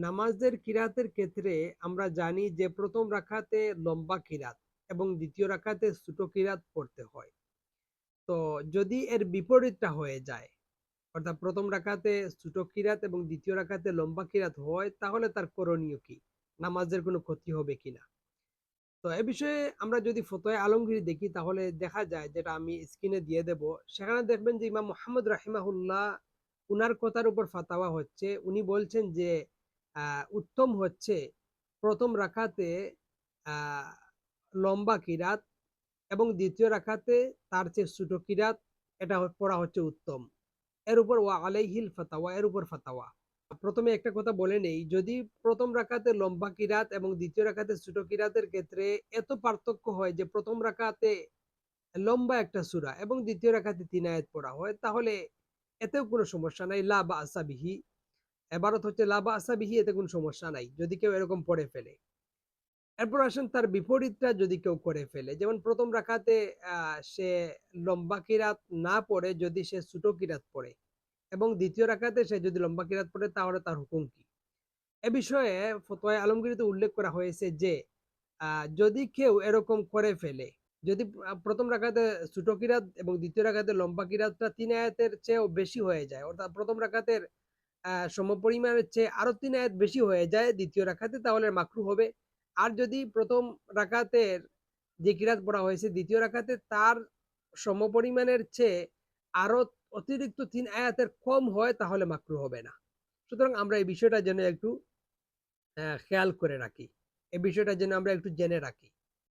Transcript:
নামাজের কিরাতের ক্ষেত্রে আমরা জানি যে প্রথম রাকাতে লম্বা কিরাত এবং দ্বিতীয় রাকাতে ছোট কিরাত পড়তে হয়। তো যদি এর বিপরীতটা হয়ে যায়, অর্থাৎ প্রথম রাকাতে ছোট কিরাত এবং দ্বিতীয় রাকাতে লম্বা কিরাত হয়, তাহলে তার করণীয় কি? নামাজের কোনো ক্ষতি হবে কিনা? তো এ বিষয়ে আমরা যদি ফতোয়া আলমগীর দেখি তাহলে দেখা যায়, যেটা আমি স্ক্রিনে দিয়ে দেব, সেখানে দেখবেন যে ইমাম মোহাম্মদ রাহিমাহুল্লাহ উনার কথার উপর ফাতাওয়া হচ্ছে। উনি বলছেন যে উত্তম হচ্ছে প্রথম রাকাতে আহ, লম্বা কিরাত এবং দ্বিতীয় রাকাতে তার চেয়ে ছোট কিরাত, এটা পড়া হচ্ছে উত্তম। এর উপর ওয়া আলাইহিল ফাতাওয়া, এর উপর ফাতাওয়া। প্রথমে একটা কথা বলে নেই, যদি প্রথম রাকাতে লম্বা কিরাত এবং দ্বিতীয় রাকাতে ছোট কিরাতের ক্ষেত্রে এত পার্থক্য হয় যে প্রথম রাকাতে লম্বা একটা সূরা এবং দ্বিতীয় রাকাতে ৩ আয়াত পড়া হয়, তাহলে এতেও কোনো সমস্যা নাই, লা বা'সা বিহি। এবারত হচ্ছে লা বা'সা বিহি, এতে কোনো সমস্যা নাই যদি কেউ এরকম পড়ে ফেলে। এরপর আসেন তার বিপরীতটা যদি কেউ করে ফেলে, যেমন প্রথম রাকাতে সে লম্বা কিরাত না পড়ে যদি সে ছোট কিরাত পড়ে এবং দ্বিতীয় রাকাতে সে যদি লম্বা কিরাত পড়ে, তাহলে তার হুকুম কি? এ বিষয়ে ফতোয়ায়ে আলমগীরিতে উল্লেখ করা হয়েছে যে যদি কেউ এরকম করে ফেলে, যদি প্রথম রাকাতে ছোট কিরাত এবং দ্বিতীয় রাকাতে লম্বা কিরাতটা ৩ আয়াতের চেয়েও বেশি হয়ে যায়, অর্থাৎ প্রথম রাকাতের সমপরিমাণের চেয়ে আরো ৩ আয়াত বেশি হয়ে যায় দ্বিতীয় রাকাতে, তাহলে মাকরুহ হবে। আর যদি প্রথম রাকাতের যে কিরাত পড়া হয়েছে দ্বিতীয় রাকাতে তার সমপরিমাণের চেয়ে আরো অতিরিক্ত ৩ আয়াতের কম হয়, তাহলে মাকরুহ হবে না। সুতরাং আমরা এই বিষয়টা যেন একটু খেয়াল করে রাখি। এই বিষয়টা যেন আমরা একটু জেনে রাখি।